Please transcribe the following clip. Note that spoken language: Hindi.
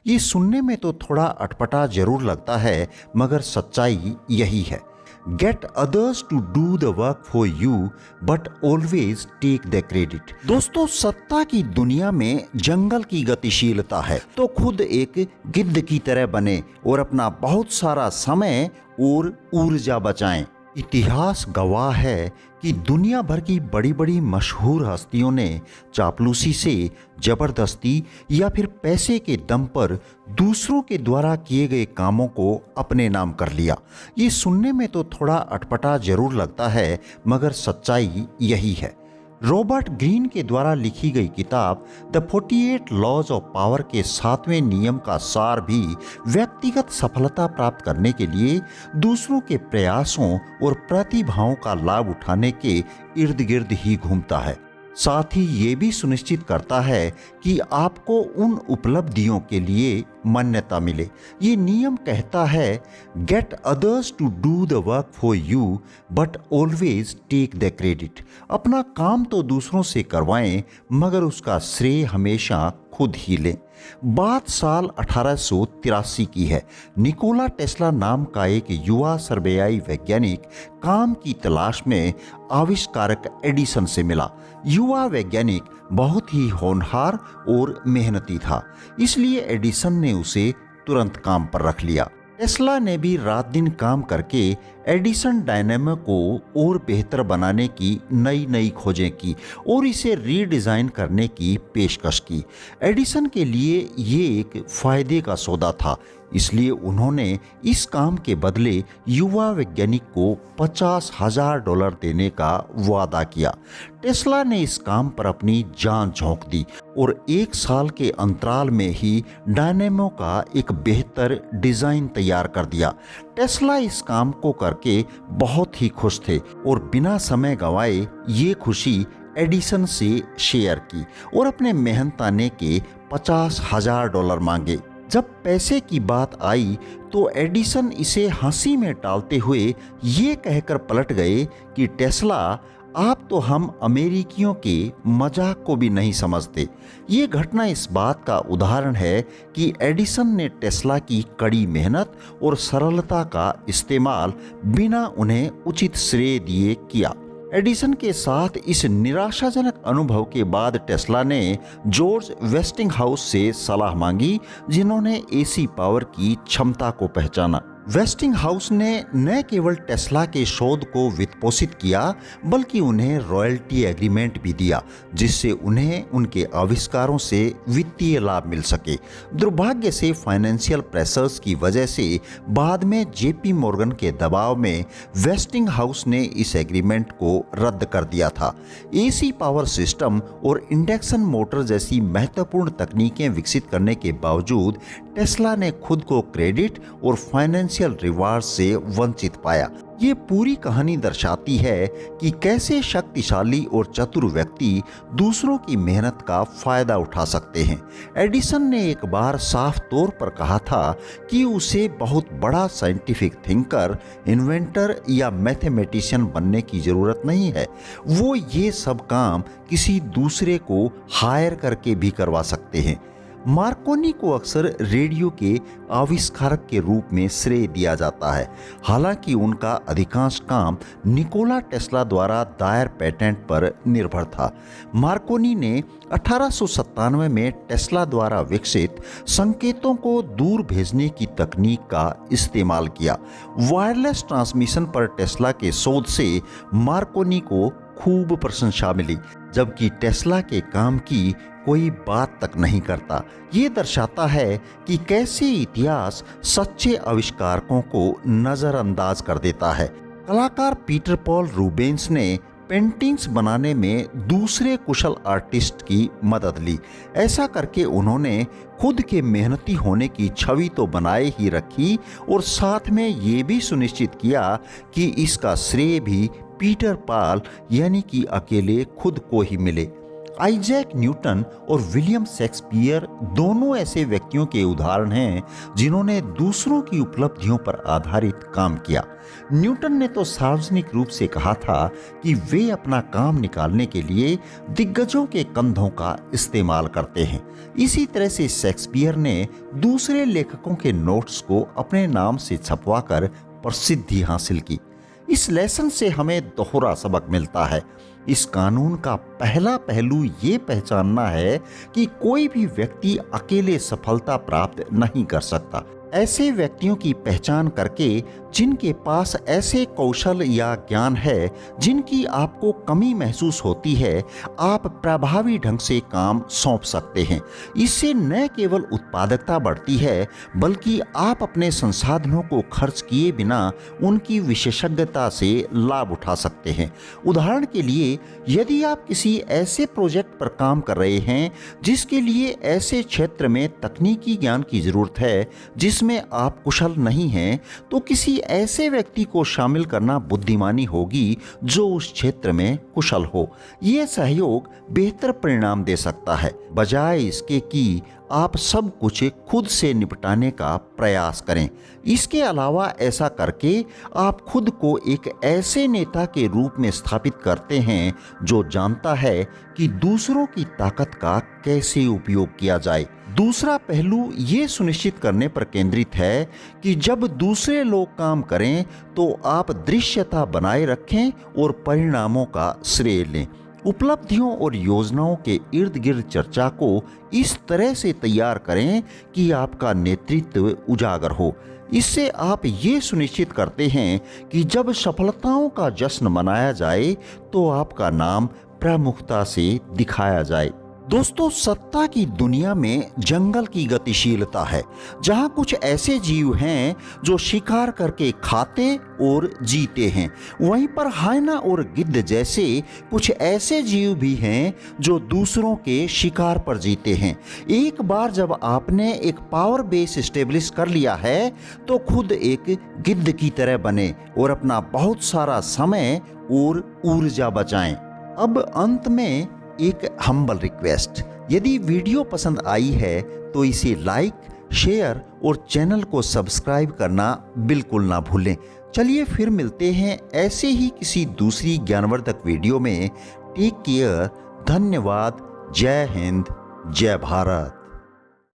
ये सुनने में तो थोड़ा अटपटा जरूर लगता है, मगर सच्चाई यही है। Get others to do the work for you but always take the credit. दोस्तों, सत्ता की दुनिया में जंगल की गतिशीलता है, तो खुद एक गिद्ध की तरह बने और अपना बहुत सारा समय और ऊर्जा बचाएं। इतिहास गवाह है कि दुनिया भर की बड़ी बड़ी मशहूर हस्तियों ने चापलूसी से, जबरदस्ती या फिर पैसे के दम पर दूसरों के द्वारा किए गए कामों को अपने नाम कर लिया। ये सुनने में तो थोड़ा अटपटा जरूर लगता है, मगर सच्चाई यही है। रॉबर्ट ग्रीन के द्वारा लिखी गई किताब द 48 लॉज ऑफ पावर के 7वें नियम का सार भी व्यक्तिगत सफलता प्राप्त करने के लिए दूसरों के प्रयासों और प्रतिभाओं का लाभ उठाने के इर्द गिर्द ही घूमता है। साथ ही ये भी सुनिश्चित करता है कि आपको उन उपलब्धियों के लिए मान्यता मिले। ये नियम कहता है, get others to do the work for you but always take the credit. अपना काम तो दूसरों से करवाएं, मगर उसका श्रेय हमेशा खुद ही लें। बात साल 1883 की है। निकोला टेस्ला नाम का एक युवा सर्बियाई वैज्ञानिक काम की तलाश में आविष्कारक एडिसन से मिला। युवा वैज्ञानिक बहुत ही होनहार और मेहनती था, इसलिए एडिसन ने उसे तुरंत काम पर रख लिया। टेस्ला ने भी रात दिन काम करके एडिसन डायनेमो को और बेहतर बनाने की नई खोजें की और इसे रीडिज़ाइन करने की पेशकश की। एडिसन के लिए ये एक फ़ायदे का सौदा था, इसलिए उन्होंने इस काम के बदले युवा वैज्ञानिक को $50,000 देने का वादा किया। टेस्ला ने इस काम पर अपनी जान झोंक दी और 1 साल के अंतराल में ही डायनेमो का एक बेहतर डिज़ाइन तैयार कर दिया। टेस्ला इस काम को करके बहुत ही खुश थे और बिना समय गंवाए ये खुशी एडिसन से शेयर की और अपने मेहनताने के $50,000 मांगे। जब पैसे की बात आई तो एडिसन इसे हंसी में टालते हुए ये कहकर पलट गए कि टेस्ला, आप तो हम अमेरिकियों के मजाक को भी नहीं समझते। ये घटना इस बात का उदाहरण है कि एडिसन ने टेस्ला की कड़ी मेहनत और सरलता का इस्तेमाल बिना उन्हें उचित श्रेय दिए किया। एडिसन के साथ इस निराशाजनक अनुभव के बाद टेस्ला ने जॉर्ज वेस्टिंगहाउस से सलाह मांगी, जिन्होंने एसी पावर की क्षमता को पहचाना। वेस्टिंगहाउस ने न केवल टेस्ला के शोध को वित्तपोषित किया, बल्कि उन्हें रॉयल्टी एग्रीमेंट भी दिया, जिससे उन्हें उनके आविष्कारों से वित्तीय लाभ मिल सके। दुर्भाग्य से फाइनेंशियल प्रेशर्स की वजह से बाद में जेपी मॉर्गन के दबाव में वेस्टिंगहाउस ने इस एग्रीमेंट को रद्द कर दिया था। एसी पावर सिस्टम और इंडक्शन मोटर जैसी महत्वपूर्ण तकनीकें विकसित करने के बावजूद टेस्ला ने खुद को क्रेडिट और फाइनेंशियल रिवार्ड से वंचित पाया। ये पूरी कहानी दर्शाती है कि कैसे शक्तिशाली और चतुर व्यक्ति दूसरों की मेहनत का फायदा उठा सकते हैं। एडिसन ने एक बार साफ तौर पर कहा था कि उसे बहुत बड़ा साइंटिफिक थिंकर, इन्वेंटर या मैथमेटिशियन बनने की जरूरत नहीं है। वो ये सब काम किसी दूसरे को हायर करके भी करवा सकते हैं। मार्कोनी को अक्सर रेडियो के आविष्कारक के रूप में श्रेय दिया जाता है, हालांकि उनका अधिकांश काम निकोला टेस्ला द्वारा दायर पेटेंट पर निर्भर था। मार्कोनी ने 1897 में टेस्ला द्वारा विकसित संकेतों को दूर भेजने की तकनीक का इस्तेमाल किया। वायरलेस ट्रांसमिशन पर टेस्ला के शोध से मार्कोनी को खूब प्रशंसा मिली, जबकि टेस्ला के काम की कोई बात तक नहीं करता। ये दर्शाता है कि कैसे इतिहास सच्चे आविष्कारकों को नज़रअंदाज कर देता है। कलाकार पीटर पॉल रूबेंस ने पेंटिंग्स बनाने में दूसरे कुशल आर्टिस्ट की मदद ली। ऐसा करके उन्होंने खुद के मेहनती होने की छवि तो बनाए ही रखी और साथ में ये भी सुनिश्चित किया कि इसका श्रेय भी पीटर पॉल यानी कि अकेले खुद को ही मिले। आइजैक न्यूटन और विलियम शेक्सपियर दोनों ऐसे व्यक्तियों के उदाहरण हैं जिन्होंने दूसरों की उपलब्धियों पर आधारित काम किया। न्यूटन ने तो सार्वजनिक रूप से कहा था कि वे अपना काम निकालने के लिए दिग्गजों के कंधों का इस्तेमाल करते हैं। इसी तरह से शेक्सपियर ने दूसरे लेखकों के नोट्स को अपने नाम से छपवाकर प्रसिद्धि हासिल की। इस लेसन से हमें दोहरा सबक मिलता है। इस कानून का पहला पहलू ये पहचानना है कि कोई भी व्यक्ति अकेले सफलता प्राप्त नहीं कर सकता। ऐसे व्यक्तियों की पहचान करके जिनके पास ऐसे कौशल या ज्ञान है जिनकी आपको कमी महसूस होती है, आप प्रभावी ढंग से काम सौंप सकते हैं। इससे न केवल उत्पादकता बढ़ती है बल्कि आप अपने संसाधनों को खर्च किए बिना उनकी विशेषज्ञता से लाभ उठा सकते हैं। उदाहरण के लिए, यदि आप किसी ऐसे प्रोजेक्ट पर काम कर रहे हैं जिसके लिए ऐसे क्षेत्र में तकनीकी ज्ञान की जरूरत है जिसमें आप कुशल नहीं हैं, तो किसी ऐसे व्यक्ति को शामिल करना बुद्धिमानी होगी जो उस क्षेत्र में कुशल हो। यह सहयोग बेहतर परिणाम दे सकता है, बजाय इसके कि आप सब कुछ खुद से निपटाने का प्रयास करें। इसके अलावा ऐसा करके आप खुद को एक ऐसे नेता के रूप में स्थापित करते हैं जो जानता है कि दूसरों की ताकत का कैसे उपयोग किया जाए। दूसरा पहलू ये सुनिश्चित करने पर केंद्रित है कि जब दूसरे लोग काम करें तो आप दृश्यता बनाए रखें और परिणामों का श्रेय लें। उपलब्धियों और योजनाओं के इर्द गिर्द चर्चा को इस तरह से तैयार करें कि आपका नेतृत्व उजागर हो। इससे आप ये सुनिश्चित करते हैं कि जब सफलताओं का जश्न मनाया जाए तो आपका नाम प्रमुखता से दिखाया जाए। दोस्तों, सत्ता की दुनिया में जंगल की गतिशीलता है, जहां कुछ ऐसे जीव हैं जो शिकार करके खाते और जीते हैं। वहीं पर हायना और गिद्ध जैसे कुछ ऐसे जीव भी हैं जो दूसरों के शिकार पर जीते हैं। एक बार जब आपने एक पावर बेस एस्टेब्लिश कर लिया है तो खुद एक गिद्ध की तरह बने और अपना बहुत सारा समय और ऊर्जा बचाएं। अब अंत में एक हम्बल रिक्वेस्ट, यदि वीडियो पसंद आई है तो इसे लाइक, शेयर और चैनल को सब्सक्राइब करना बिल्कुल ना भूलें। चलिए फिर मिलते हैं ऐसे ही किसी दूसरी ज्ञानवर्धक वीडियो में। टेक केयर, धन्यवाद, जय हिंद, जय भारत।